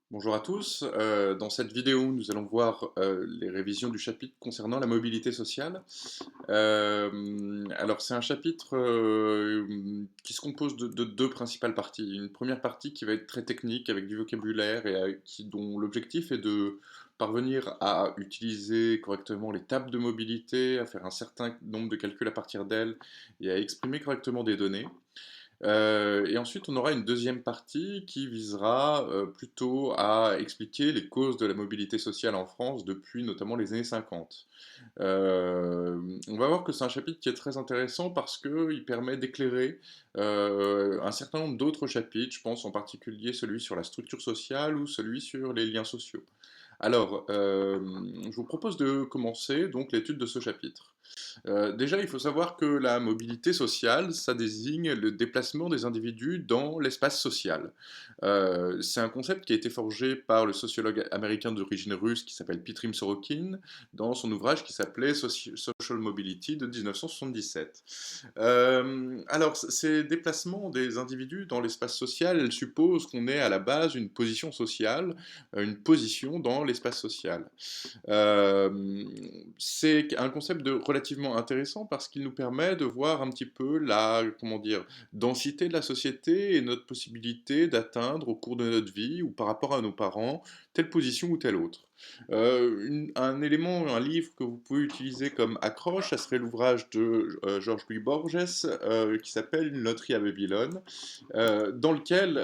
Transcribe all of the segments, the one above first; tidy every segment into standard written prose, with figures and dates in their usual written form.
Bonjour à tous. Dans cette vidéo, nous allons voir les révisions du chapitre concernant la mobilité sociale. Alors, c'est un chapitre qui se compose de deux principales parties. Une première partie qui va être très technique avec du vocabulaire et dont l'objectif est de parvenir à utiliser correctement les tables de mobilité, à faire un certain nombre de calculs à partir d'elles et à exprimer correctement des données. Et ensuite, on aura une deuxième partie qui visera plutôt à expliquer les causes de la mobilité sociale en France depuis notamment les années 50. On va voir que c'est un chapitre qui est très intéressant parce qu'il permet d'éclairer un certain nombre d'autres chapitres, je pense en particulier celui sur la structure sociale ou celui sur les liens sociaux. Alors, je vous propose de commencer donc l'étude de ce chapitre. Déjà, il faut savoir que la mobilité sociale, ça désigne le déplacement des individus dans l'espace social. C'est un concept qui a été forgé par le sociologue américain d'origine russe qui s'appelle Petrim Sorokin dans son ouvrage qui s'appelait Social Mobility de 1977. Alors, ces déplacements des individus dans l'espace social, elles supposent qu'on ait à la base une position sociale, une position dans l'espace social. C'est un concept relativement intéressant parce qu'il nous permet de voir un petit peu la, comment dire, densité de la société et notre possibilité d'atteindre au cours de notre vie ou par rapport à nos parents telle position ou telle autre. Un élément, un livre que vous pouvez utiliser comme accroche, ça serait l'ouvrage de Georges-Louis Borges qui s'appelle Une loterie à Babylone, dans lequel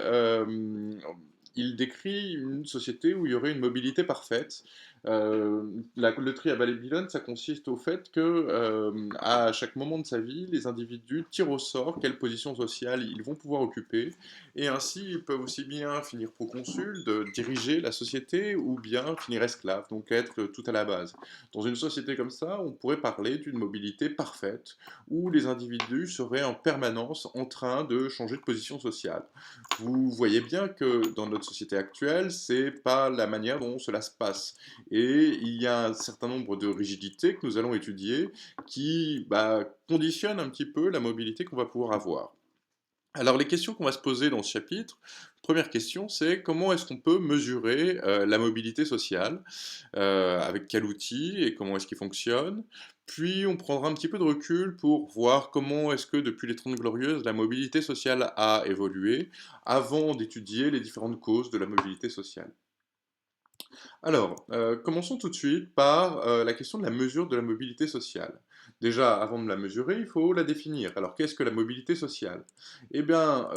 il décrit une société où il y aurait une mobilité parfaite. La loterie à Babylone, ça consiste au fait que à chaque moment de sa vie, les individus tirent au sort quelle position sociale ils vont pouvoir occuper, et ainsi ils peuvent aussi bien finir proconsul, de diriger la société, ou bien finir esclave, donc être tout à la base. Dans une société comme ça, on pourrait parler d'une mobilité parfaite, où les individus seraient en permanence en train de changer de position sociale. Vous voyez bien que dans notre société actuelle, c'est pas la manière dont cela se passe. Et il y a un certain nombre de rigidités que nous allons étudier qui conditionnent un petit peu la mobilité qu'on va pouvoir avoir. Alors les questions qu'on va se poser dans ce chapitre, première question, c'est comment est-ce qu'on peut mesurer la mobilité sociale, avec quel outil et comment est-ce qu'il fonctionne. Puis on prendra un petit peu de recul pour voir comment est-ce que depuis les Trente Glorieuses, la mobilité sociale a évolué, avant d'étudier les différentes causes de la mobilité sociale. Alors, commençons tout de suite par la question de la mesure de la mobilité sociale. Déjà, avant de la mesurer, il faut la définir. Alors, qu'est-ce que la mobilité sociale? Eh bien,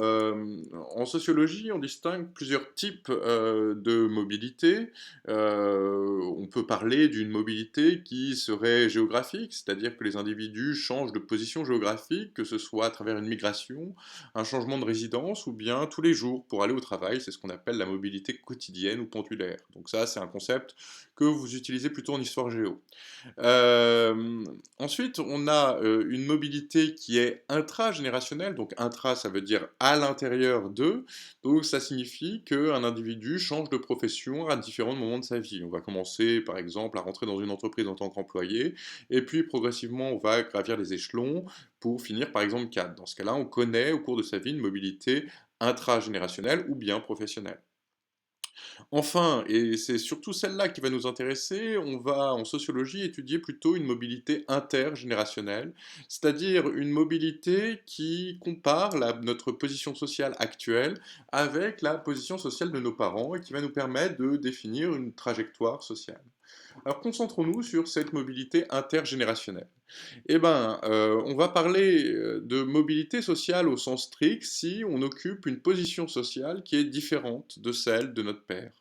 en sociologie, on distingue plusieurs types de mobilité. On peut parler d'une mobilité qui serait géographique, c'est-à-dire que les individus changent de position géographique, que ce soit à travers une migration, un changement de résidence, ou bien tous les jours pour aller au travail. C'est ce qu'on appelle la mobilité quotidienne ou pendulaire. Donc ça, c'est un concept que vous utilisez plutôt en histoire géo. Ensuite, on a une mobilité qui est intragénérationnelle. Donc intra, ça veut dire à l'intérieur d'eux. Donc ça signifie qu'un individu change de profession à différents moments de sa vie. On va commencer par exemple à rentrer dans une entreprise en tant qu'employé, et puis progressivement on va gravir les échelons pour finir par exemple cadre. Dans ce cas-là, on connaît au cours de sa vie une mobilité intragénérationnelle ou bien professionnelle. Enfin, et c'est surtout celle-là qui va nous intéresser, on va en sociologie étudier plutôt une mobilité intergénérationnelle, c'est-à-dire une mobilité qui compare notre position sociale actuelle avec la position sociale de nos parents et qui va nous permettre de définir une trajectoire sociale. Alors concentrons-nous sur cette mobilité intergénérationnelle. Eh ben, on va parler de mobilité sociale au sens strict si on occupe une position sociale qui est différente de celle de notre père.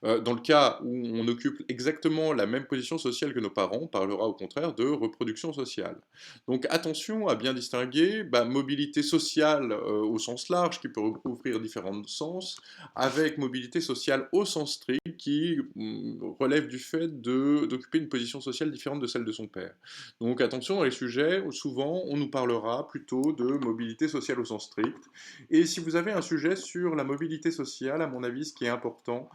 Dans le cas où on occupe exactement la même position sociale que nos parents, on parlera au contraire de reproduction sociale. Donc attention à bien distinguer mobilité sociale au sens large, qui peut recouvrir différents sens, avec mobilité sociale au sens strict, qui relève du fait d'occuper une position sociale différente de celle de son père. Donc attention dans les sujets où souvent on nous parlera plutôt de mobilité sociale au sens strict. Et si vous avez un sujet sur la mobilité sociale, à mon avis, ce qui est important,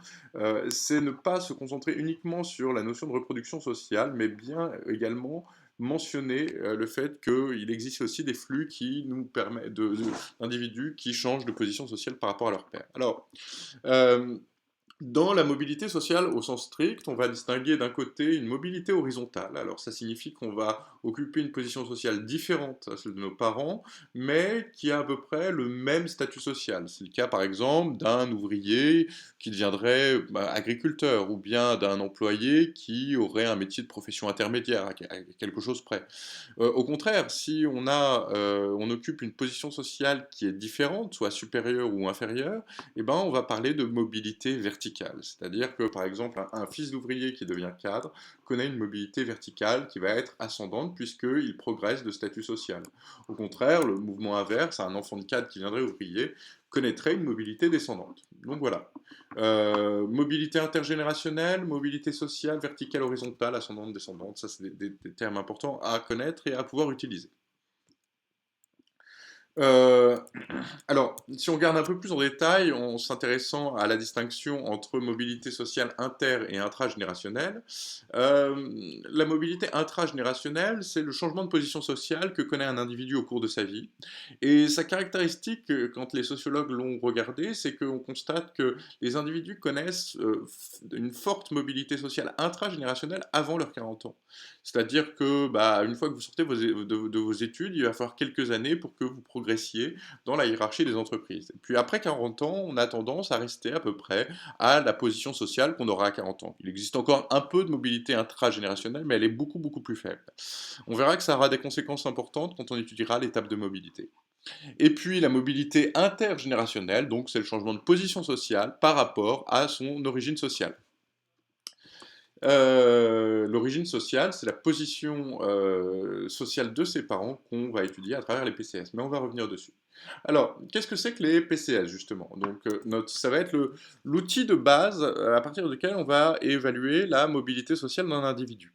c'est ne pas se concentrer uniquement sur la notion de reproduction sociale, mais bien également mentionner le fait qu'il existe aussi des flux qui nous permettent d'individus qui changent de position sociale par rapport à leur père. Alors, euh, Dans la mobilité sociale au sens strict, on va distinguer d'un côté une mobilité horizontale. Alors ça signifie qu'on va occuper une position sociale différente à celle de nos parents, mais qui a à peu près le même statut social. C'est le cas par exemple d'un ouvrier qui deviendrait agriculteur, ou bien d'un employé qui aurait un métier de profession intermédiaire, à quelque chose près. Au contraire, si on occupe une position sociale qui est différente, soit supérieure ou inférieure, eh ben, on va parler de mobilité verticale. C'est-à-dire que, par exemple, un fils d'ouvrier qui devient cadre connaît une mobilité verticale qui va être ascendante puisqu'il progresse de statut social. Au contraire, le mouvement inverse, un enfant de cadre qui viendrait ouvrier, connaîtrait une mobilité descendante. Donc voilà. Mobilité intergénérationnelle, mobilité sociale, verticale, horizontale, ascendante, descendante, ça c'est des termes importants à connaître et à pouvoir utiliser. Euh, alors, si on regarde un peu plus en détail, en s'intéressant à la distinction entre mobilité sociale inter- et intragénérationnelle, la mobilité intragénérationnelle, c'est le changement de position sociale que connaît un individu au cours de sa vie. Et sa caractéristique, quand les sociologues l'ont regardé, c'est qu'on constate que les individus connaissent une forte mobilité sociale intragénérationnelle avant leurs 40 ans. C'est-à-dire que, bah, une fois que vous sortez de vos études, il va falloir quelques années pour que vous progressiez dans la hiérarchie des entreprises. Et puis après 40 ans, on a tendance à rester à peu près à la position sociale qu'on aura à 40 ans. Il existe encore un peu de mobilité intragénérationnelle, mais elle est beaucoup, beaucoup plus faible. On verra que ça aura des conséquences importantes quand on étudiera l'étape de mobilité. Et puis la mobilité intergénérationnelle, donc c'est le changement de position sociale par rapport à son origine sociale. L'origine sociale, c'est la position sociale de ses parents qu'on va étudier à travers les PCS, mais on va revenir dessus. Alors, qu'est-ce que c'est que les PCS justement? Donc, ça va être l'outil de base à partir duquel on va évaluer la mobilité sociale d'un individu.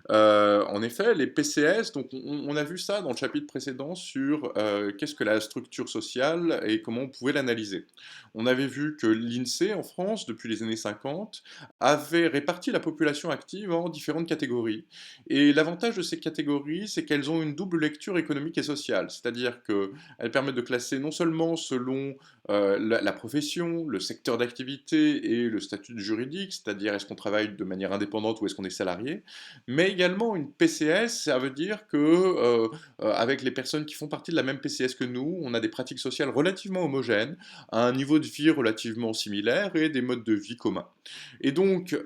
En effet, les PCS, donc on a vu ça dans le chapitre précédent sur qu'est-ce que la structure sociale et comment on pouvait l'analyser. On avait vu que l'INSEE en France, depuis les années 50, avait réparti la population active en différentes catégories. Et l'avantage de ces catégories, c'est qu'elles ont une double lecture économique et sociale, c'est-à-dire qu'elles permettent de classer non seulement selon la profession, le secteur d'activité et le statut juridique, c'est-à-dire est-ce qu'on travaille de manière indépendante ou est-ce qu'on est salarié, mais également une PCS, ça veut dire que avec les personnes qui font partie de la même PCS que nous, on a des pratiques sociales relativement homogènes, à un niveau de vie relativement similaire et des modes de vie communs. Et donc,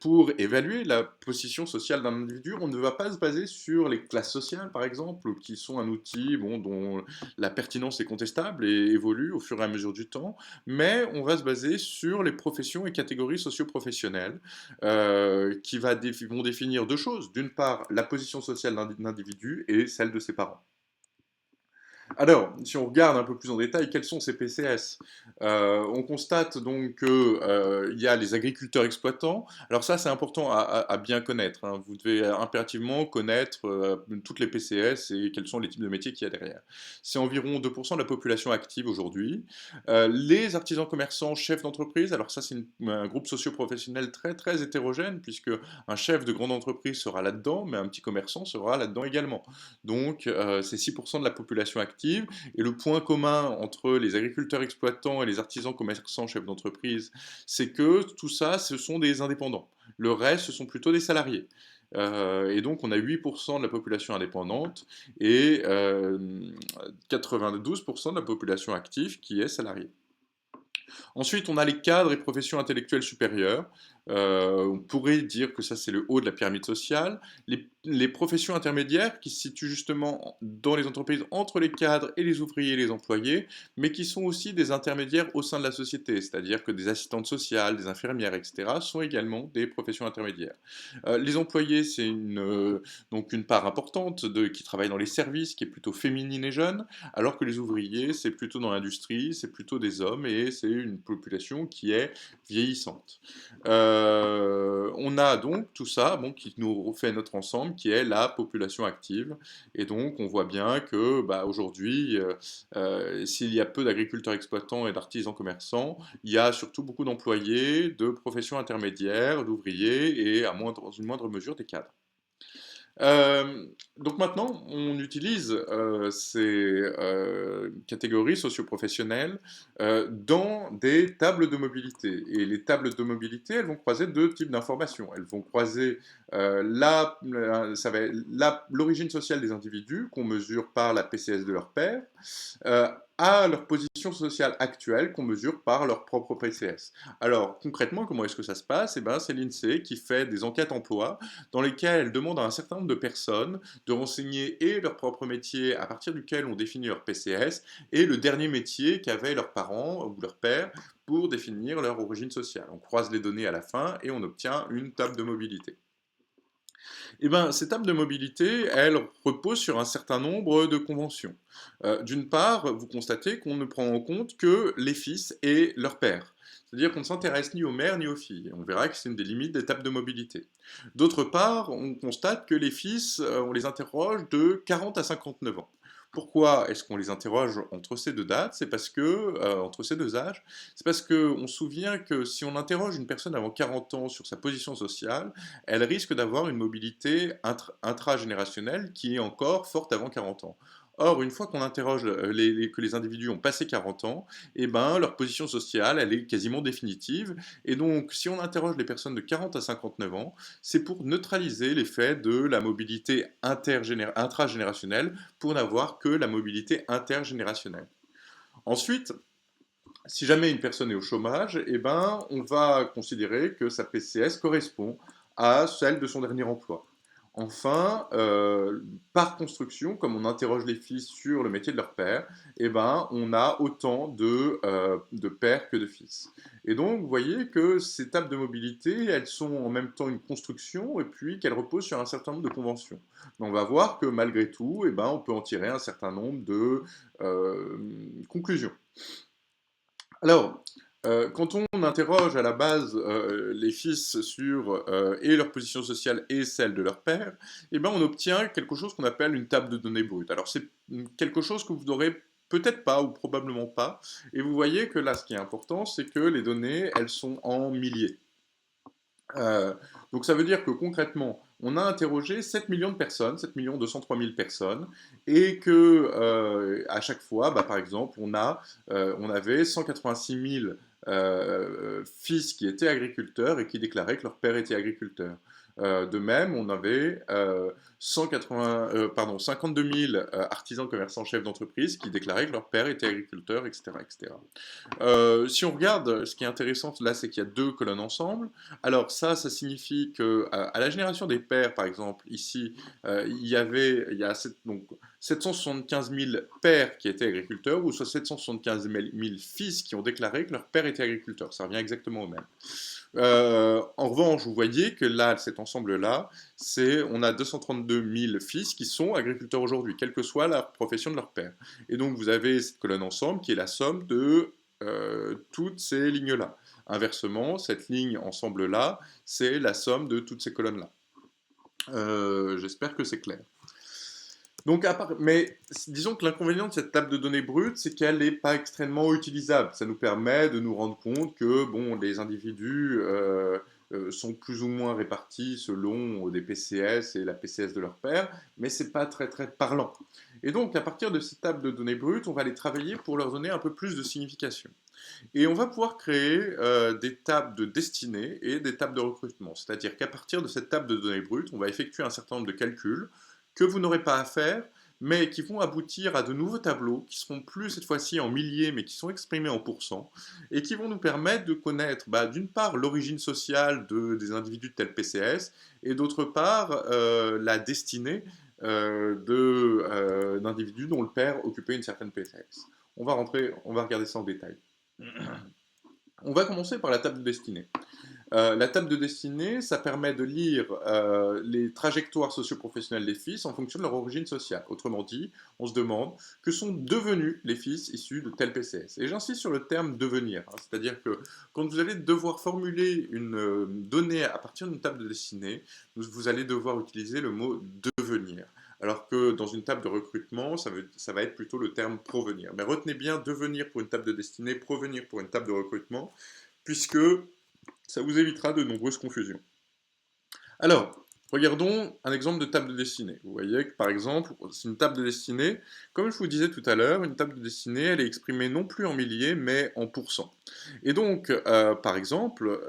pour évaluer la position sociale d'un individu, on ne va pas se baser sur les classes sociales, par exemple, qui sont un outil bon, dont la pertinence est contestable et évolue au fur et à mesure du temps, mais on va se baser sur les professions et catégories socio-professionnelles vont définir deux choses. D'une part, la position sociale d'un individu et celle de ses parents. Alors, si on regarde un peu plus en détail, quels sont ces PCS? On constate donc qu'il y a les agriculteurs exploitants. Alors ça, c'est important à bien connaître, hein. Vous devez impérativement connaître toutes les PCS et quels sont les types de métiers qu'il y a derrière. C'est environ 2% de la population active aujourd'hui. Les artisans commerçants, chefs d'entreprise, alors ça, c'est un groupe socio-professionnel très, très hétérogène, puisque un chef de grande entreprise sera là-dedans, mais un petit commerçant sera là-dedans également. Donc, c'est 6% de la population active. Et le point commun entre les agriculteurs exploitants et les artisans commerçants chefs d'entreprise, c'est que tout ça, ce sont des indépendants. Le reste, ce sont plutôt des salariés. Et donc, on a 8% de la population indépendante et 92% de la population active qui est salariée. Ensuite, on a les cadres et professions intellectuelles supérieures. On pourrait dire que ça, c'est le haut de la pyramide sociale. Les professions intermédiaires qui se situent justement dans les entreprises entre les cadres et les ouvriers et les employés, mais qui sont aussi des intermédiaires au sein de la société, c'est-à-dire que des assistantes sociales, des infirmières, etc., sont également des professions intermédiaires. Les employés, c'est donc une part importante qui travaille dans les services, qui est plutôt féminine et jeune, alors que les ouvriers, c'est plutôt dans l'industrie, c'est plutôt des hommes et c'est une population qui est vieillissante. On a donc tout ça bon, qui nous refait notre ensemble, qui est la population active. Et donc on voit bien que bah, aujourd'hui, s'il y a peu d'agriculteurs exploitants et d'artisans commerçants, il y a surtout beaucoup d'employés, de professions intermédiaires, d'ouvriers et dans une moindre mesure des cadres. Donc maintenant, on utilise ces catégories socioprofessionnelles dans des tables de mobilité. Et les tables de mobilité, elles vont croiser deux types d'informations. Elles vont croiser l'origine sociale des individus, qu'on mesure par la PCS de leur père, euh, à leur position sociale actuelle qu'on mesure par leur propre PCS. Alors concrètement, comment est-ce que ça se passe? Eh ben, c'est l'INSEE qui fait des enquêtes emploi dans lesquelles elle demande à un certain nombre de personnes de renseigner et leur propre métier à partir duquel on définit leur PCS et le dernier métier qu'avaient leurs parents ou leurs pères pour définir leur origine sociale. On croise les données à la fin et on obtient une table de mobilité. Eh ben, ces tables de mobilité, elles reposent sur un certain nombre de conventions. D'une part, vous constatez qu'on ne prend en compte que les fils et leurs pères. C'est-à-dire qu'on ne s'intéresse ni aux mères ni aux filles. On verra que c'est une des limites des tables de mobilité. D'autre part, on constate que les fils, on les interroge de 40 à 59 ans. Pourquoi est-ce qu'on les interroge entre ces deux dates? C'est parce que, entre ces deux âges, c'est parce qu'on se souvient que si on interroge une personne avant 40 ans sur sa position sociale, elle risque d'avoir une mobilité intragénérationnelle qui est encore forte avant 40 ans. Or, une fois qu'on interroge que les individus ont passé 40 ans, eh ben, leur position sociale, elle est quasiment définitive. Et donc, si on interroge les personnes de 40 à 59 ans, c'est pour neutraliser l'effet de la mobilité intragénérationnelle pour n'avoir que la mobilité intergénérationnelle. Ensuite, si jamais une personne est au chômage, eh ben, on va considérer que sa PCS correspond à celle de son dernier emploi. Enfin, par construction, comme on interroge les fils sur le métier de leur père, eh ben, on a autant de pères que de fils. Et donc, vous voyez que ces tables de mobilité, elles sont en même temps une construction et puis qu'elles reposent sur un certain nombre de conventions. Mais on va voir que malgré tout, eh ben, on peut en tirer un certain nombre de conclusions. Alors, quand on interroge à la base les fils sur et leur position sociale et celle de leur père, eh ben, on obtient quelque chose qu'on appelle une table de données brute. Alors c'est quelque chose que vous n'aurez peut-être pas ou probablement pas. Et vous voyez que là, ce qui est important, c'est que les données, elles sont en milliers. Euh, donc ça veut dire que concrètement, on a interrogé 7 millions de personnes, 7 203 000 personnes, et que à chaque fois, bah, par exemple, on avait 186 000 fils qui étaient agriculteurs et qui déclaraient que leur père était agriculteur. De même, on avait 52 000 artisans, commerçants, chefs d'entreprise qui déclaraient que leur père était agriculteur, etc., etc. Si on regarde, ce qui est intéressant là, c'est qu'il y a deux colonnes ensemble. Alors ça signifie que à la génération des pères, par exemple, ici, il y a donc 775 000 pères qui étaient agriculteurs, ou soit 775 000 fils qui ont déclaré que leur père était agriculteur. Ça revient exactement au même. En revanche, vous voyez que là, cet ensemble-là, on a 232 000 fils qui sont agriculteurs aujourd'hui, quelle que soit la profession de leur père. Et donc, vous avez cette colonne ensemble qui est la somme de toutes ces lignes-là. Inversement, cette ligne ensemble-là, c'est la somme de toutes ces colonnes-là. J'espère que c'est clair. Donc, mais disons que l'inconvénient de cette table de données brute, c'est qu'elle n'est pas extrêmement utilisable. Ça nous permet de nous rendre compte que bon, les individus sont plus ou moins répartis selon des PCS et la PCS de leur père, mais c'est pas très très parlant. Et donc, à partir de cette table de données brutes, on va les travailler pour leur donner un peu plus de signification. Et on va pouvoir créer des tables de destinée et des tables de recrutement. C'est-à-dire qu'à partir de cette table de données brutes, on va effectuer un certain nombre de calculs que vous n'aurez pas à faire, mais qui vont aboutir à de nouveaux tableaux qui seront plus cette fois-ci en milliers, mais qui sont exprimés en pourcents, et qui vont nous permettre de connaître d'une part l'origine sociale des individus de tel PCS, et d'autre part la destinée d'individus dont le père occupait une certaine PCS. On va regarder ça en détail. On va commencer par la table de destinée. La table de destinée, ça permet de lire les trajectoires socio-professionnelles des fils en fonction de leur origine sociale. Autrement dit, on se demande que sont devenus les fils issus de tel PCS. Et j'insiste sur le terme devenir, hein, c'est-à-dire que quand vous allez devoir formuler une donnée à partir d'une table de destinée, vous allez devoir utiliser le mot devenir. Alors que dans une table de recrutement, ça va être plutôt le terme provenir. Mais retenez bien devenir pour une table de destinée, provenir pour une table de recrutement, puisque ça vous évitera de nombreuses confusions. Alors, Regardons un exemple de table de dessinée. Vous voyez que par exemple, c'est une table de dessinée. Comme je vous disais tout à l'heure, une table de dessinée, elle est exprimée non plus en milliers, mais en pourcents. Et donc, par exemple,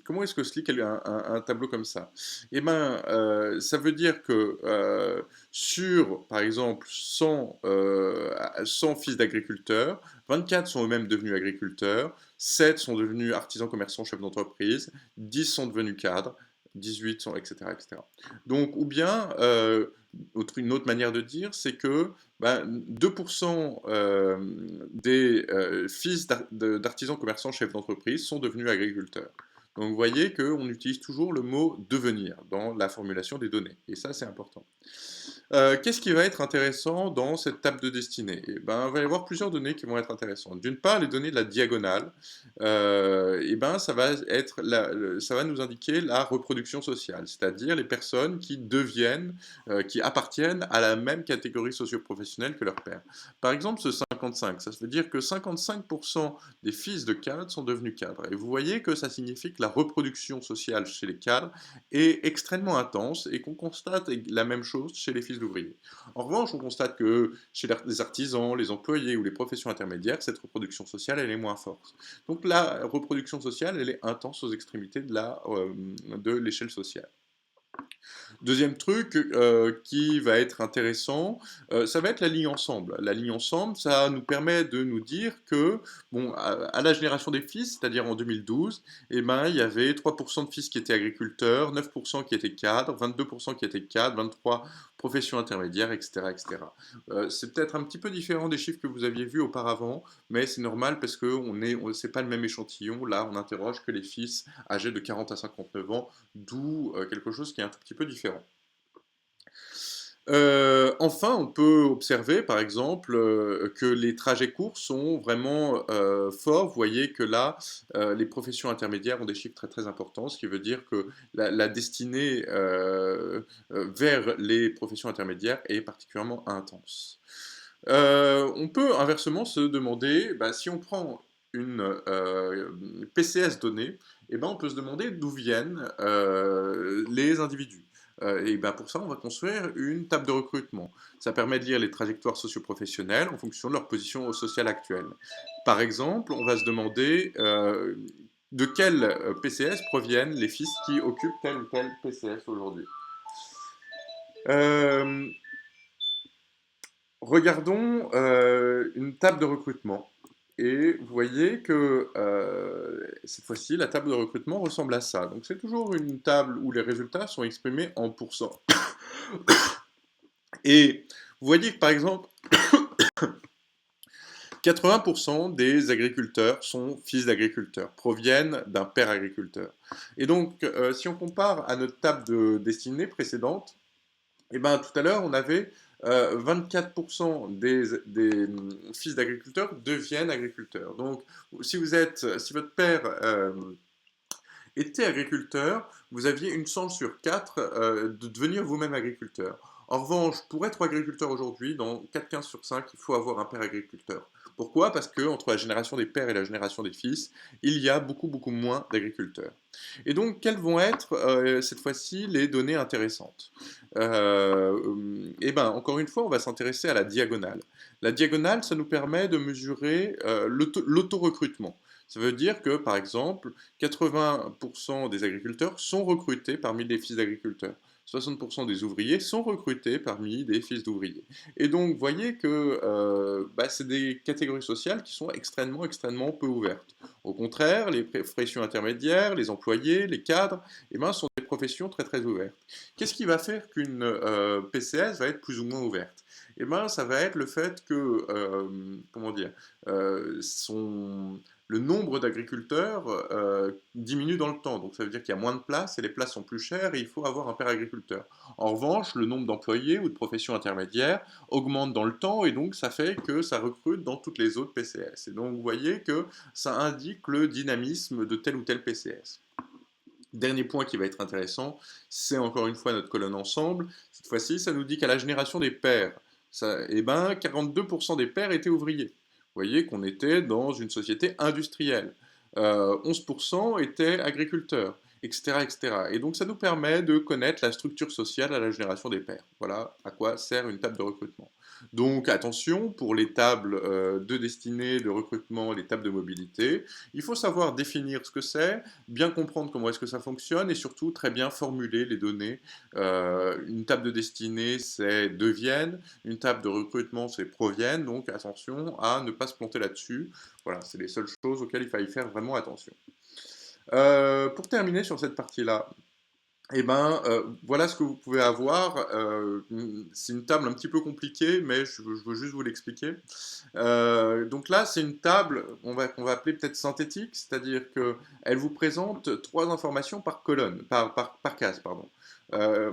comment est-ce que se lit un tableau comme ça? Eh bien, ça veut dire que sur, par exemple, 100 fils d'agriculteurs, 24 sont eux-mêmes devenus agriculteurs, 7 sont devenus artisans, commerçants, chefs d'entreprise, 10 sont devenus cadres, 18 sont, etc., etc. Donc, ou bien, une autre manière de dire, c'est que ben, 2% des fils d'artisans, commerçants, chefs d'entreprise sont devenus agriculteurs. Donc, vous voyez qu'on utilise toujours le mot devenir dans la formulation des données. Et ça, c'est important. Qu'est-ce qui va être intéressant dans cette table de destinée? Eh ben, il va y avoir plusieurs données qui vont être intéressantes. D'une part, les données de la diagonale, eh ben, ça va nous indiquer la reproduction sociale, c'est-à-dire les personnes qui deviennent, qui appartiennent à la même catégorie socio-professionnelle que leur père. Par exemple, ce 55, ça veut dire que 55% des fils de cadres sont devenus cadres. Et vous voyez que ça signifie que la reproduction sociale chez les cadres est extrêmement intense et qu'on constate la même chose chez les fils d'ouvriers. En revanche, on constate que chez les artisans, les employés ou les professions intermédiaires, cette reproduction sociale, elle est moins forte. Donc la reproduction sociale, elle est intense aux extrémités de l'échelle sociale. Deuxième truc qui va être intéressant, ça va être la ligne ensemble. La ligne ensemble, ça nous permet de nous dire que, bon, à la génération des fils, c'est-à-dire en 2012, eh ben, il y avait 3% de fils qui étaient agriculteurs, 9% qui étaient cadres, 22% qui étaient cadres, 23 professions intermédiaires, etc. etc. C'est peut-être un petit peu différent des chiffres que vous aviez vus auparavant, mais c'est normal parce que c'est pas le même échantillon. Là, on n'interroge que les fils âgés de 40 à 59 ans, d'où quelque chose qui est un tout petit peu différent. Enfin, on peut observer, par exemple, que les trajets courts sont vraiment forts. Vous voyez que là, les professions intermédiaires ont des chiffres très très importants, ce qui veut dire que la destinée vers les professions intermédiaires est particulièrement intense. On peut inversement se demander, bah, si on prend une PCS donnée, eh ben, on peut se demander d'où viennent les individus. Et ben, pour ça, on va construire une table de recrutement. Ça permet de lire les trajectoires socio-professionnelles en fonction de leur position sociale actuelle. Par exemple, on va se demander de quel PCS proviennent les fils qui occupent tel ou tel PCS aujourd'hui. Euh, Regardons une table de recrutement. Et vous voyez que cette fois-ci, la table de recrutement ressemble à ça. Donc c'est toujours une table où les résultats sont exprimés en pourcents. Et vous voyez que par exemple, 80% des agriculteurs sont fils d'agriculteurs, proviennent d'un père agriculteur. Et donc, si on compare à notre table de destinée précédente, eh ben, tout à l'heure, on avait 24% des fils d'agriculteurs deviennent agriculteurs. Donc, si votre père était agriculteur, vous aviez une chance sur 4 de devenir vous-même agriculteur. En revanche, pour être agriculteur aujourd'hui, dans 4 15 sur 5, il faut avoir un père agriculteur. Pourquoi? Parce que entre la génération des pères et la génération des fils, il y a beaucoup beaucoup moins d'agriculteurs. Et donc, quelles vont être cette fois-ci les données intéressantes? Eh ben, encore une fois, on va s'intéresser à la diagonale. La diagonale, ça nous permet de mesurer l'auto-recrutement. Ça veut dire que, par exemple, 80% des agriculteurs sont recrutés parmi les fils d'agriculteurs. 60% des ouvriers sont recrutés parmi des fils d'ouvriers. Et donc, vous voyez que bah, c'est des catégories sociales qui sont extrêmement, extrêmement peu ouvertes. Au contraire, les professions intermédiaires, les employés, les cadres, eh ben, sont des professions très, très ouvertes. Qu'est-ce qui va faire qu'une PCS va être plus ou moins ouverte? Eh ben, ça va être le fait que, comment dire, le nombre d'agriculteurs diminue dans le temps. Donc ça veut dire qu'il y a moins de places et les places sont plus chères et il faut avoir un père agriculteur. En revanche, le nombre d'employés ou de professions intermédiaires augmente dans le temps et donc ça fait que ça recrute dans toutes les autres PCS. Et donc vous voyez que ça indique le dynamisme de tel ou tel PCS. Dernier point qui va être intéressant, c'est encore une fois notre colonne ensemble. Cette fois-ci, ça nous dit qu'à la génération des pères, eh ben, 42% des pères étaient ouvriers. Vous voyez qu'on était dans une société industrielle. 11% étaient agriculteurs. etc., etc. Et donc ça nous permet de connaître la structure sociale à la génération des pairs. Voilà à quoi sert une table de recrutement. Donc attention, pour les tables de destinée, de recrutement, les tables de mobilité, il faut savoir définir ce que c'est, bien comprendre comment est-ce que ça fonctionne et surtout très bien formuler les données. Une table de destinée, c'est devienne, une table de recrutement, c'est provienne, donc attention à ne pas se planter là-dessus. Voilà, c'est les seules choses auxquelles il faille faire vraiment attention. Pour terminer sur cette partie-là, eh ben, voilà ce que vous pouvez avoir. C'est une table un petit peu compliquée, mais je veux juste vous l'expliquer. Donc là, c'est une table qu'on va appeler peut-être synthétique, c'est-à-dire qu'elle vous présente trois informations par colonne, par case, pardon. Euh,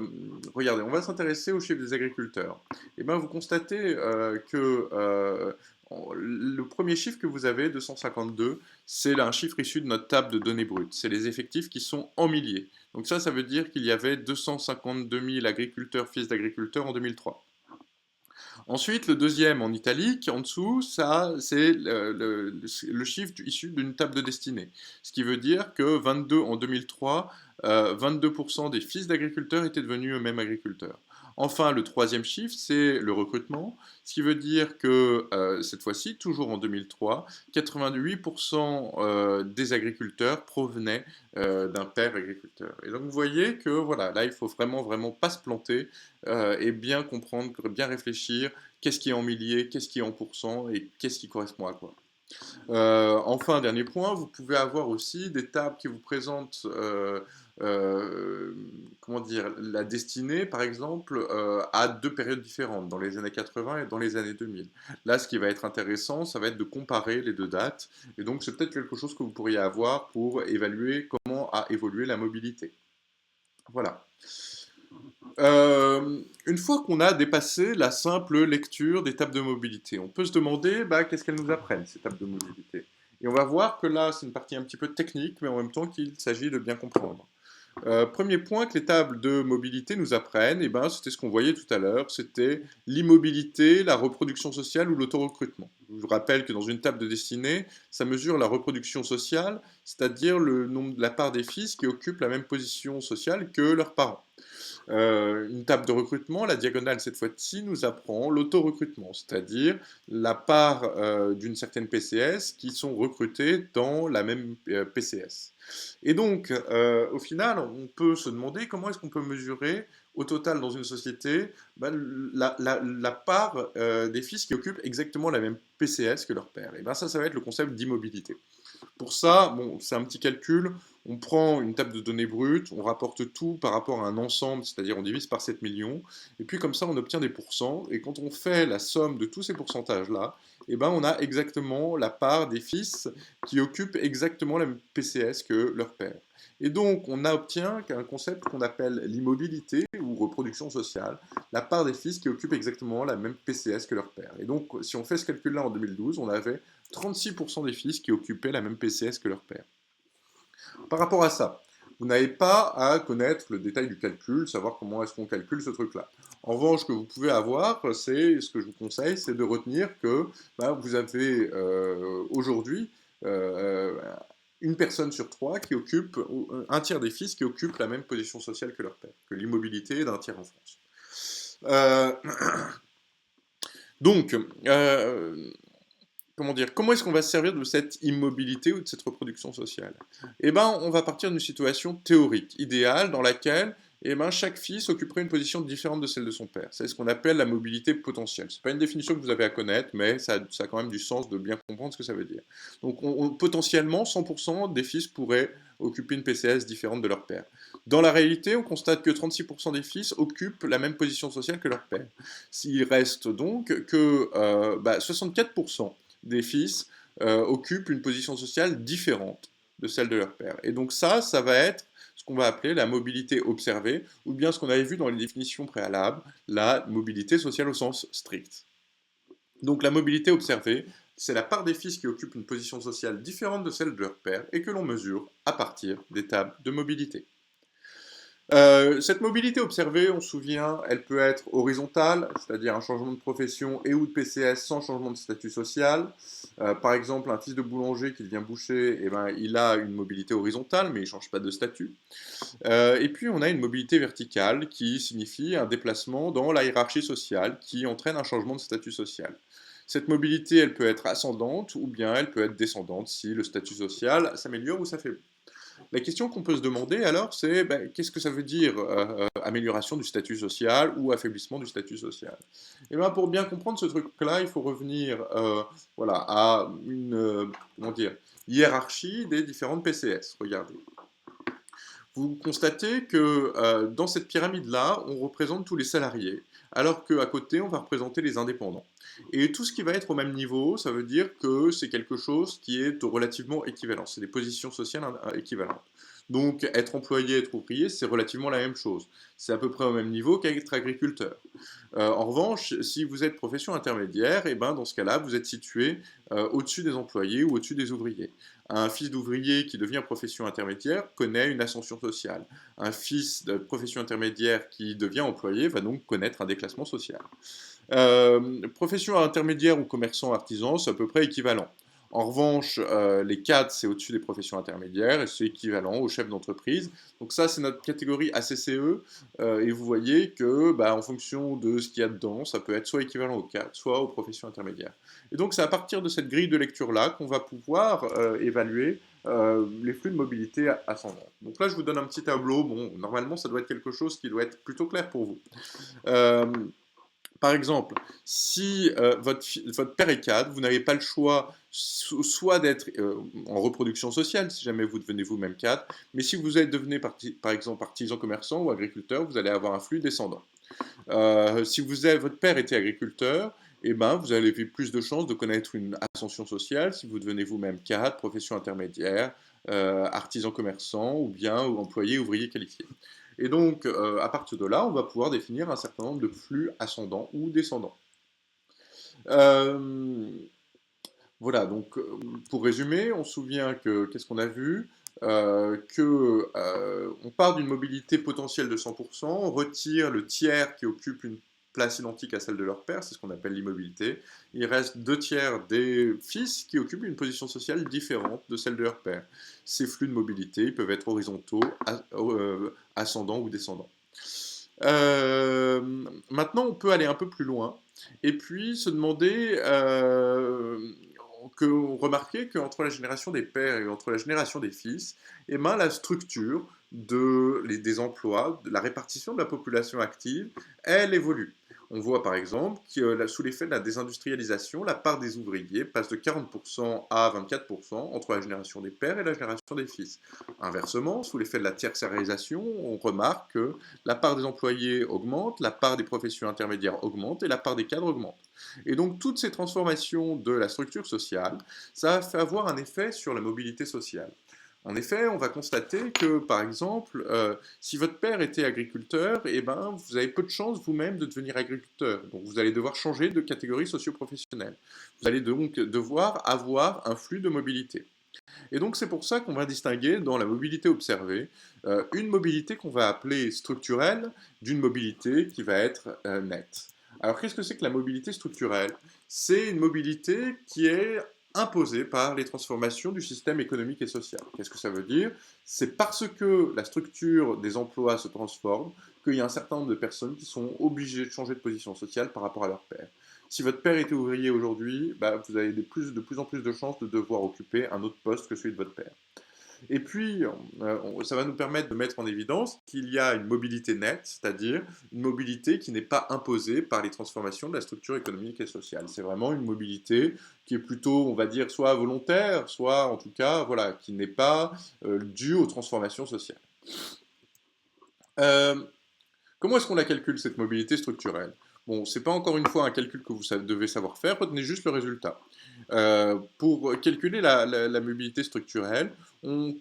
Regardez, on va s'intéresser au chiffre des agriculteurs. Et ben, vous constatez que le premier chiffre que vous avez, 252, c'est un chiffre issu de notre table de données brutes. C'est les effectifs qui sont en milliers. Donc ça veut dire qu'il y avait 252 000 agriculteurs, fils d'agriculteurs en 2003. Ensuite, le deuxième en italique, en dessous, ça, c'est le chiffre issu d'une table de destinée. Ce qui veut dire que 22 en 2003, 22% des fils d'agriculteurs étaient devenus eux-mêmes agriculteurs. Enfin, le troisième chiffre, c'est le recrutement, ce qui veut dire que cette fois-ci, toujours en 2003, 88% des agriculteurs provenaient d'un père agriculteur. Et donc vous voyez que voilà, là il faut vraiment vraiment pas se planter et bien comprendre, bien réfléchir, qu'est-ce qui est en milliers, qu'est-ce qui est en pourcents et qu'est-ce qui correspond à quoi. Enfin, dernier point, vous pouvez avoir aussi des tables qui vous présentent euh, comment dire, la destinée, par exemple, à deux périodes différentes, dans les années 80 et dans les années 2000. Là, ce qui va être intéressant, ça va être de comparer les deux dates, et donc c'est peut-être quelque chose que vous pourriez avoir pour évaluer comment a évolué la mobilité. Voilà. Une fois qu'on a dépassé la simple lecture des tables de mobilité, on peut se demander bah, qu'est-ce qu'elles nous apprennent, ces tables de mobilité. Et on va voir que là, c'est une partie un petit peu technique, mais en même temps qu'il s'agit de bien comprendre. Premier point que les tables de mobilité nous apprennent, eh ben, c'était ce qu'on voyait tout à l'heure, c'était l'immobilité, la reproduction sociale ou l'autorecrutement. Je vous rappelle que dans une table de destinée, ça mesure la reproduction sociale, c'est-à-dire le nombre, la part des fils qui occupent la même position sociale que leurs parents. Une table de recrutement, la diagonale cette fois-ci nous apprend l'auto-recrutement, c'est-à-dire la part d'une certaine PCS qui sont recrutés dans la même PCS. Et donc, au final, on peut se demander comment est-ce qu'on peut mesurer au total dans une société ben, la part des fils qui occupent exactement la même PCS que leur père. Et bien ça va être le concept d'immobilité. Pour ça, bon, c'est un petit calcul. On prend une table de données brute, on rapporte tout par rapport à un ensemble, c'est-à-dire on divise par 7 millions, et puis comme ça on obtient des pourcents, et quand on fait la somme de tous ces pourcentages-là, eh ben on a exactement la part des fils qui occupent exactement la même PCS que leur père. Et donc on obtient un concept qu'on appelle l'immobilité ou reproduction sociale, la part des fils qui occupent exactement la même PCS que leur père. Et donc si on fait ce calcul-là en 2012, on avait 36% des fils qui occupaient la même PCS que leur père. Par rapport à ça, vous n'avez pas à connaître le détail du calcul, savoir comment est-ce qu'on calcule ce truc-là. En revanche, ce que vous pouvez avoir, c'est ce que je vous conseille, c'est de retenir que vous avez aujourd'hui une personne sur trois qui occupe, un tiers des fils qui occupent la même position sociale que leur père, que l'immobilité est d'un tiers en France. Euh, donc, comment dire, comment est-ce qu'on va se servir de cette immobilité ou de cette reproduction sociale? Eh ben, on va partir d'une situation théorique, idéale, dans laquelle eh ben, chaque fils occuperait une position différente de celle de son père. C'est ce qu'on appelle la mobilité potentielle. C'est pas une définition que vous avez à connaître, mais ça a quand même du sens de bien comprendre ce que ça veut dire. Donc, potentiellement, 100% des fils pourraient occuper une PCS différente de leur père. Dans la réalité, on constate que 36% des fils occupent la même position sociale que leur père. Il reste donc que 64% des fils occupent une position sociale différente de celle de leur père. Et donc ça va être ce qu'on va appeler la mobilité observée, ou bien ce qu'on avait vu dans les définitions préalables, la mobilité sociale au sens strict. Donc la mobilité observée, c'est la part des fils qui occupent une position sociale différente de celle de leur père et que l'on mesure à partir des tables de mobilité. Cette mobilité observée, on se souvient, elle peut être horizontale, c'est-à-dire un changement de profession et ou de PCS sans changement de statut social. Par exemple, un fils de boulanger qui devient boucher, eh ben, il a une mobilité horizontale, mais il ne change pas de statut. Et puis, on a une mobilité verticale qui signifie un déplacement dans la hiérarchie sociale qui entraîne un changement de statut social. Cette mobilité, elle peut être ascendante ou bien elle peut être descendante si le statut social s'améliore ou s'affaiblit. La question qu'on peut se demander alors, c'est ben, qu'est-ce que ça veut dire amélioration du statut social ou affaiblissement du statut social. Et ben, pour bien comprendre ce truc-là, il faut revenir voilà, à une comment dire, hiérarchie des différentes PCS. Regardez. Vous constatez que dans cette pyramide-là, on représente tous les salariés, alors qu'à côté, on va représenter les indépendants. Et tout ce qui va être au même niveau, ça veut dire que c'est quelque chose qui est relativement équivalent. C'est des positions sociales équivalentes. Donc, être employé, être ouvrier, c'est relativement la même chose. C'est à peu près au même niveau qu'être agriculteur. En revanche, si vous êtes profession intermédiaire, et ben dans ce cas-là, vous êtes situé au-dessus des employés ou au-dessus des ouvriers. Un fils d'ouvrier qui devient profession intermédiaire connaît une ascension sociale. Un fils de profession intermédiaire qui devient employé va donc connaître un déclassement social. Profession intermédiaire ou commerçant artisan, c'est à peu près équivalent. En revanche, les cadres, c'est au-dessus des professions intermédiaires et c'est équivalent aux chefs d'entreprise. Donc ça, c'est notre catégorie ACCE. Et vous voyez que, bah, en fonction de ce qu'il y a dedans, ça peut être soit équivalent aux cadres, soit aux professions intermédiaires. Et donc c'est à partir de cette grille de lecture-là qu'on va pouvoir évaluer les flux de mobilité ascendants. Donc là, je vous donne un petit tableau. Bon, normalement, ça doit être quelque chose qui doit être plutôt clair pour vous. Euh, Par exemple, si votre père est cadre, vous n'avez pas le choix soit d'être en reproduction sociale, si jamais vous devenez vous-même cadre, mais si vous êtes devenu par exemple artisan commerçant ou agriculteur, vous allez avoir un flux descendant. Si votre père était agriculteur, eh ben, vous avez plus de chances de connaître une ascension sociale si vous devenez vous-même cadre, profession intermédiaire, artisan commerçant ou bien ou employé ouvrier qualifié. Et donc, à partir de là, on va pouvoir définir un certain nombre de flux ascendants ou descendants. Euh, voilà, donc pour résumer, on se souvient que qu'est-ce qu'on a vu on part d'une mobilité potentielle de 100%, on retire le tiers qui occupe une place identique à celle de leur père, c'est ce qu'on appelle l'immobilité. Il reste 2 tiers des fils qui occupent une position sociale différente de celle de leur père. Ces flux de mobilité ils peuvent être horizontaux, ascendants ou descendants. Maintenant, on peut aller un peu plus loin et puis se demander remarquer qu'entre la génération des pères et entre la génération des fils, eh ben, la structure des emplois, de la répartition de la population active, elle évolue. On voit par exemple que sous l'effet de la désindustrialisation, la part des ouvriers passe de 40% à 24% entre la génération des pères et la génération des fils. Inversement, sous l'effet de la tertiarisation, on remarque que la part des employés augmente, la part des professions intermédiaires augmente et la part des cadres augmente. Et donc toutes ces transformations de la structure sociale, ça va avoir un effet sur la mobilité sociale. En effet, on va constater que, par exemple, si votre père était agriculteur, eh ben, vous avez peu de chances vous-même de devenir agriculteur. Donc vous allez devoir changer de catégorie socio-professionnelle. Vous allez donc devoir avoir un flux de mobilité. Et donc c'est pour ça qu'on va distinguer dans la mobilité observée une mobilité qu'on va appeler structurelle d'une mobilité qui va être nette. Alors qu'est-ce que c'est que la mobilité structurelle? C'est une mobilité qui est imposée par les transformations du système économique et social. Qu'est-ce que ça veut dire? C'est parce que la structure des emplois se transforme qu'il y a un certain nombre de personnes qui sont obligées de changer de position sociale par rapport à leur père. Si votre père était ouvrier aujourd'hui, bah, vous avez de plus en plus de chances de devoir occuper un autre poste que celui de votre père. Et puis, ça va nous permettre de mettre en évidence qu'il y a une mobilité nette, c'est-à-dire une mobilité qui n'est pas imposée par les transformations de la structure économique et sociale. C'est vraiment une mobilité qui est plutôt, on va dire, soit volontaire, soit en tout cas, voilà, qui n'est pas due aux transformations sociales. Euh, Comment est-ce qu'on la calcule, cette mobilité structurelle? Bon, c'est pas encore une fois un calcul que vous devez savoir faire, retenez juste le résultat. Pour calculer la mobilité structurelle, on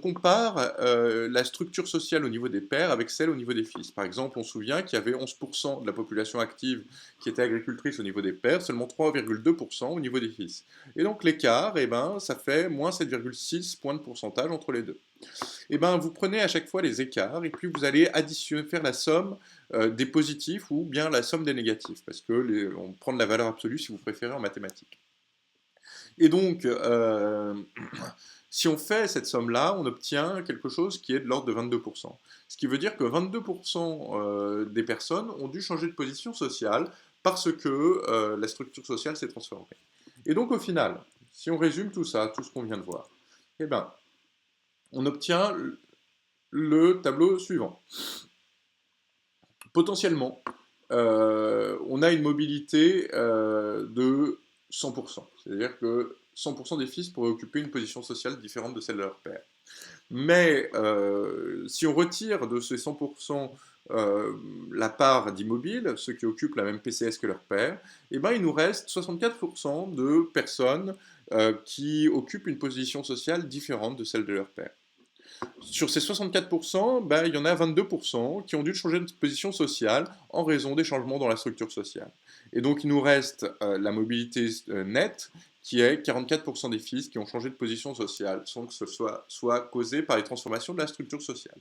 compare la structure sociale au niveau des pères avec celle au niveau des fils. Par exemple, on se souvient qu'il y avait 11% de la population active qui était agricultrice au niveau des pères, seulement 3,2% au niveau des fils. Et donc l'écart, eh ben, ça fait moins 7,6 points de pourcentage entre les deux. et ben, vous prenez à chaque fois les écarts et puis vous allez faire la somme des positifs ou bien la somme des négatifs, parce que on prend de la valeur absolue si vous préférez en mathématiques. Et donc, si on fait cette somme-là, on obtient quelque chose qui est de l'ordre de 22%. Ce qui veut dire que 22% des personnes ont dû changer de position sociale parce que la structure sociale s'est transformée. Et donc au final, si on résume tout ça, tout ce qu'on vient de voir, eh ben, on obtient le tableau suivant. Potentiellement, on a une mobilité de 100%. C'est-à-dire que 100% des fils pourraient occuper une position sociale différente de celle de leur père. Mais si on retire de ces 100% la part d'immobiles, ceux qui occupent la même PCS que leur père, eh ben, il nous reste 64% de personnes qui occupent une position sociale différente de celle de leur père. Sur ces 64%, ben, il y en a 22% qui ont dû changer de position sociale en raison des changements dans la structure sociale. Et donc il nous reste la mobilité nette, qui est 44% des fils qui ont changé de position sociale, sans que ce soit causé par les transformations de la structure sociale.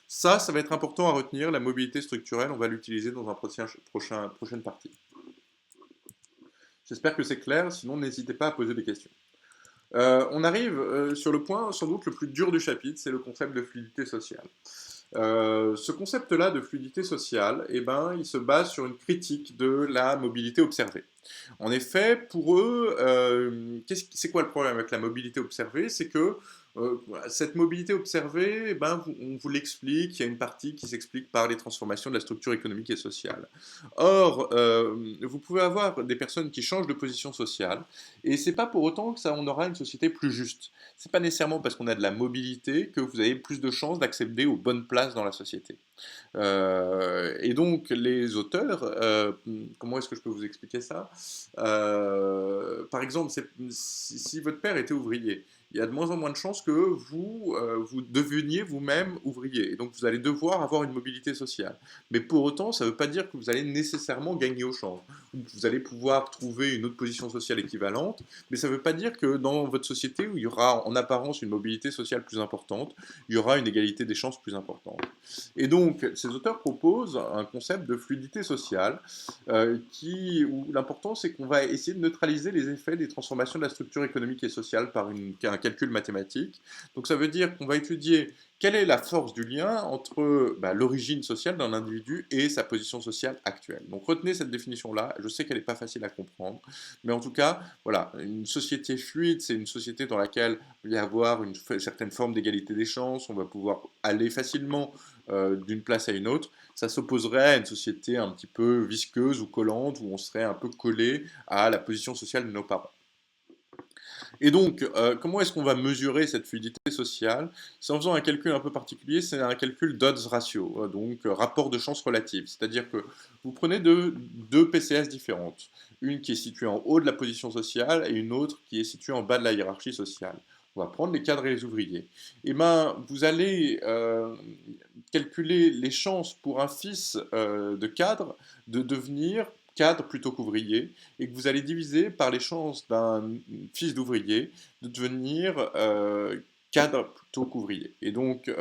Ça va être important à retenir, la mobilité structurelle, on va l'utiliser dans un prochaine partie. J'espère que c'est clair, sinon n'hésitez pas à poser des questions. On arrive sur le point sans doute le plus dur du chapitre, c'est le concept de fluidité sociale. Ce concept-là de fluidité sociale, eh ben, il se base sur une critique de la mobilité observée. En effet, pour eux, c'est quoi le problème avec la mobilité observée? C'est que cette mobilité observée, eh ben, on vous l'explique, il y a une partie qui s'explique par les transformations de la structure économique et sociale. Or, vous pouvez avoir des personnes qui changent de position sociale, et c'est pas pour autant que on aura une société plus juste. C'est pas nécessairement parce qu'on a de la mobilité que vous avez plus de chances d'accéder aux bonnes places dans la société. Et donc les auteurs, comment est-ce que je peux vous expliquer ça? Par exemple, si votre père était ouvrier, il y a de moins en moins de chances que vous deveniez vous-même ouvrier. Et donc vous allez devoir avoir une mobilité sociale. Mais pour autant, ça ne veut pas dire que vous allez nécessairement gagner au change. Vous allez pouvoir trouver une autre position sociale équivalente, mais ça ne veut pas dire que dans votre société où il y aura en apparence une mobilité sociale plus importante, il y aura une égalité des chances plus importante. Et donc, ces auteurs proposent un concept de fluidité sociale où l'important c'est qu'on va essayer de neutraliser les effets des transformations de la structure économique et sociale par un calcul mathématique. Donc ça veut dire qu'on va étudier quelle est la force du lien entre l'origine sociale d'un individu et sa position sociale actuelle. Donc retenez cette définition-là, je sais qu'elle n'est pas facile à comprendre, mais en tout cas, voilà, une société fluide, c'est une société dans laquelle il va y avoir une certaine forme d'égalité des chances, on va pouvoir aller facilement d'une place à une autre. Ça s'opposerait à une société un petit peu visqueuse ou collante, où on serait un peu collé à la position sociale de nos parents. Et donc, comment est-ce qu'on va mesurer cette fluidité sociale? C'est en faisant un calcul un peu particulier, c'est un calcul d'odds ratio, donc rapport de chance relative. C'est-à-dire que vous prenez deux PCS différentes, une qui est située en haut de la position sociale et une autre qui est située en bas de la hiérarchie sociale. On va prendre les cadres et les ouvriers. Et ben, vous allez calculer les chances pour un fils de cadre de devenir cadre plutôt qu'ouvrier, et que vous allez diviser par les chances d'un fils d'ouvrier de devenir cadre plutôt qu'ouvrier. Et donc,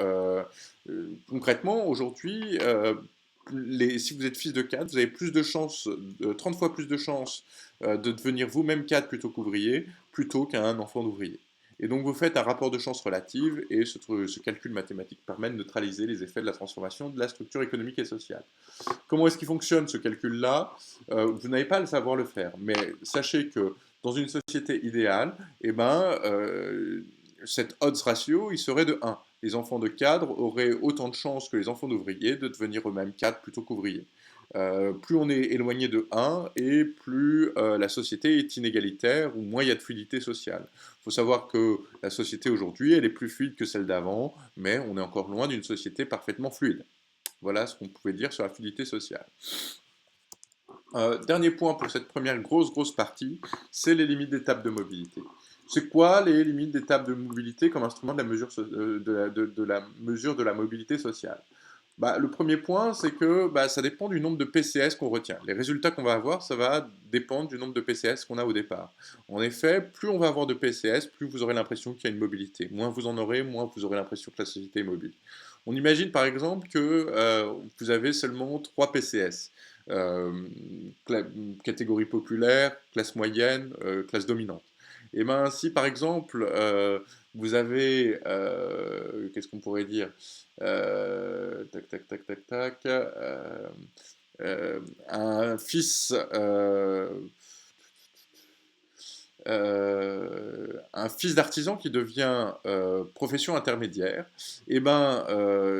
concrètement, aujourd'hui, si vous êtes fils de cadre, vous avez plus de chances, 30 fois plus de chances de devenir vous-même cadre plutôt qu'ouvrier, plutôt qu'un enfant d'ouvrier. Et donc vous faites un rapport de chance relative et ce calcul mathématique permet de neutraliser les effets de la transformation de la structure économique et sociale. Comment est-ce qu'il fonctionne ce calcul-là? Vous n'avez pas à le savoir le faire, mais sachez que dans une société idéale, eh ben, cet odds ratio, il serait de 1. Les enfants de cadres auraient autant de chances que les enfants d'ouvriers de devenir eux-mêmes cadres plutôt qu'ouvriers. Plus on est éloigné de 1 et plus la société est inégalitaire ou moins il y a de fluidité sociale. Il faut savoir que la société aujourd'hui, elle est plus fluide que celle d'avant, mais on est encore loin d'une société parfaitement fluide. Voilà ce qu'on pouvait dire sur la fluidité sociale. Dernier point pour cette première grosse partie, c'est les limites d'étape de mobilité. C'est quoi les limites d'étape de mobilité comme instrument de la mesure de la mobilité sociale? Bah, le premier point, c'est que bah, ça dépend du nombre de PCS qu'on retient. Les résultats qu'on va avoir, ça va dépendre du nombre de PCS qu'on a au départ. En effet, plus on va avoir de PCS, plus vous aurez l'impression qu'il y a une mobilité. Moins vous en aurez, moins vous aurez l'impression que la société est mobile. On imagine par exemple que vous avez seulement 3 PCS. Euh, Catégorie populaire, classe moyenne, classe dominante. Et bien si par exemple vous avez, qu'est-ce qu'on pourrait dire, tac, tac, tac, tac, tac. Un fils, un fils d'artisan qui devient profession intermédiaire, et ben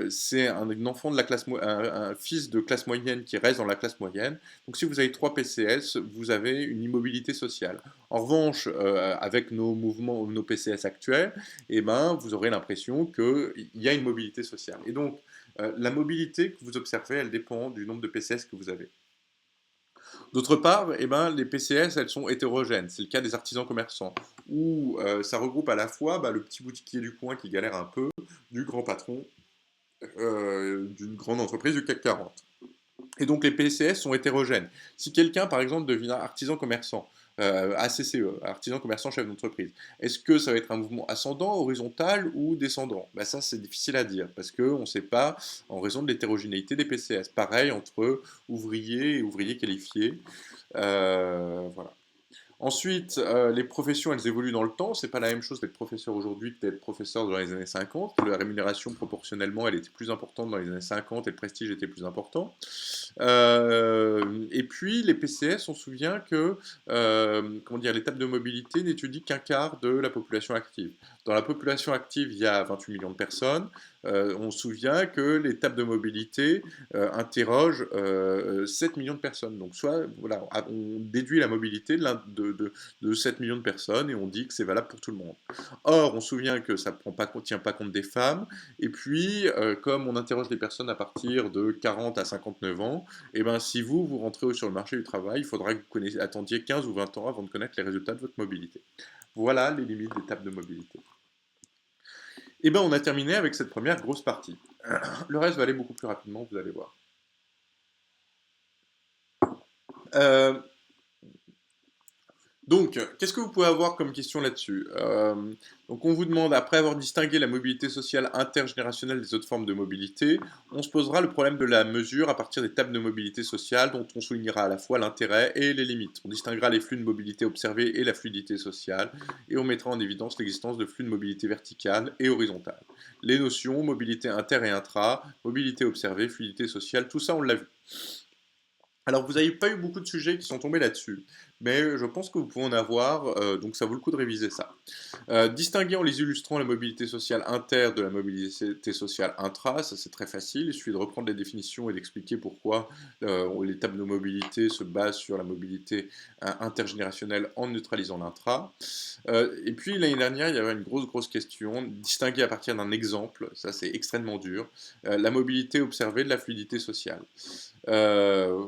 c'est un enfant de la classe un fils de classe moyenne qui reste dans la classe moyenne. Donc si vous avez 3 PCS, vous avez une immobilité sociale. En revanche, avec nos mouvements, nos PCS actuels, et ben vous aurez l'impression qu'il y a une mobilité sociale. Et donc la mobilité que vous observez, elle dépend du nombre de PCS que vous avez. D'autre part, eh ben, les PCS, elles sont hétérogènes. C'est le cas des artisans commerçants, où ça regroupe à la fois bah, le petit boutiquier du coin qui galère un peu, du grand patron d'une grande entreprise du CAC 40. Et donc les PCS sont hétérogènes. Si quelqu'un, par exemple, devient artisan commerçant, ACCE, artisan commerçant chef d'entreprise, est-ce que ça va être un mouvement ascendant, horizontal ou descendant? Ben ça, c'est difficile à dire, parce qu'on ne sait pas en raison de l'hétérogénéité des PCS. Pareil entre ouvriers et ouvriers qualifiés. Voilà. Ensuite, les professions, elles évoluent dans le temps. C'est pas la même chose d'être professeur aujourd'hui que d'être professeur dans les années 50. La rémunération, proportionnellement, elle était plus importante dans les années 50 et le prestige était plus important. Et puis, les PCS, on se souvient que comment dire, l'étape de mobilité n'étudie qu'un quart de la population active. Dans la population active, il y a 28 millions de personnes. On se souvient que l'étape de mobilité interroge 7 millions de personnes. Donc, soit, voilà, on déduit la mobilité de 7 millions de personnes et on dit que c'est valable pour tout le monde. Or, on se souvient que ça ne tient pas compte des femmes. Et puis, comme on interroge les personnes à partir de 40 à 59 ans, et ben, si vous rentrez sur le marché du travail, il faudra que vous attendiez 15 ou 20 ans avant de connaître les résultats de votre mobilité. Voilà les limites d'étape de mobilité. Et ben, on a terminé avec cette première grosse partie. Le reste va aller beaucoup plus rapidement, vous allez voir. Euh, Donc, qu'est-ce que vous pouvez avoir comme question là-dessus? Donc, on vous demande, après avoir distingué la mobilité sociale intergénérationnelle des autres formes de mobilité, on se posera le problème de la mesure à partir des tables de mobilité sociale dont on soulignera à la fois l'intérêt et les limites. On distinguera les flux de mobilité observés et la fluidité sociale, et on mettra en évidence l'existence de flux de mobilité verticale et horizontale. Les notions, mobilité inter et intra, mobilité observée, fluidité sociale, tout ça on l'a vu. Alors, vous n'avez pas eu beaucoup de sujets qui sont tombés là-dessus, mais je pense que vous pouvez en avoir, donc ça vaut le coup de réviser ça. Distinguer en les illustrant la mobilité sociale inter de la mobilité sociale intra, ça c'est très facile, il suffit de reprendre les définitions et d'expliquer pourquoi les tables de mobilité se basent sur la mobilité intergénérationnelle en neutralisant l'intra. Et puis l'année dernière, il y avait une grosse question, distinguer à partir d'un exemple, ça c'est extrêmement dur, la mobilité observée de la fluidité sociale. Euh,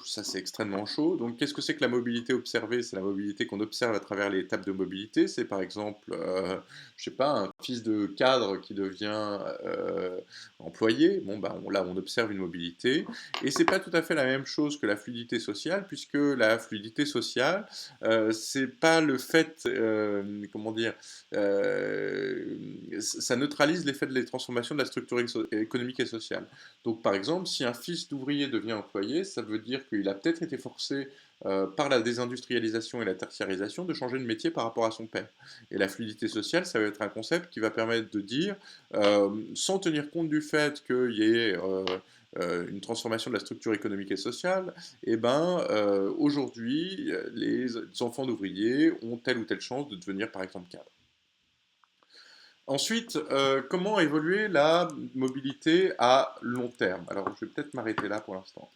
Ça, c'est extrêmement chaud. Donc, qu'est-ce que c'est que la mobilité observée? C'est la mobilité qu'on observe à travers les étapes de mobilité. C'est par exemple, je sais pas, un fils de cadre qui devient employé. Bon, bah, là, on observe une mobilité. Et c'est pas tout à fait la même chose que la fluidité sociale, puisque la fluidité sociale, c'est pas le fait, comment dire, ça neutralise l'effet des transformations de la structure économique et sociale. Donc par exemple, si un fils d'ouvrier devient employé, ça veut dire qu'il a peut-être été forcé par la désindustrialisation et la tertiarisation de changer de métier par rapport à son père. Et la fluidité sociale, ça va être un concept qui va permettre de dire, sans tenir compte du fait qu'il y ait une transformation de la structure économique et sociale, eh ben, aujourd'hui, les enfants d'ouvriers ont telle ou telle chance de devenir par exemple cadre. Ensuite, comment évoluer la mobilité à long terme? Alors, je vais peut-être m'arrêter là pour l'instant.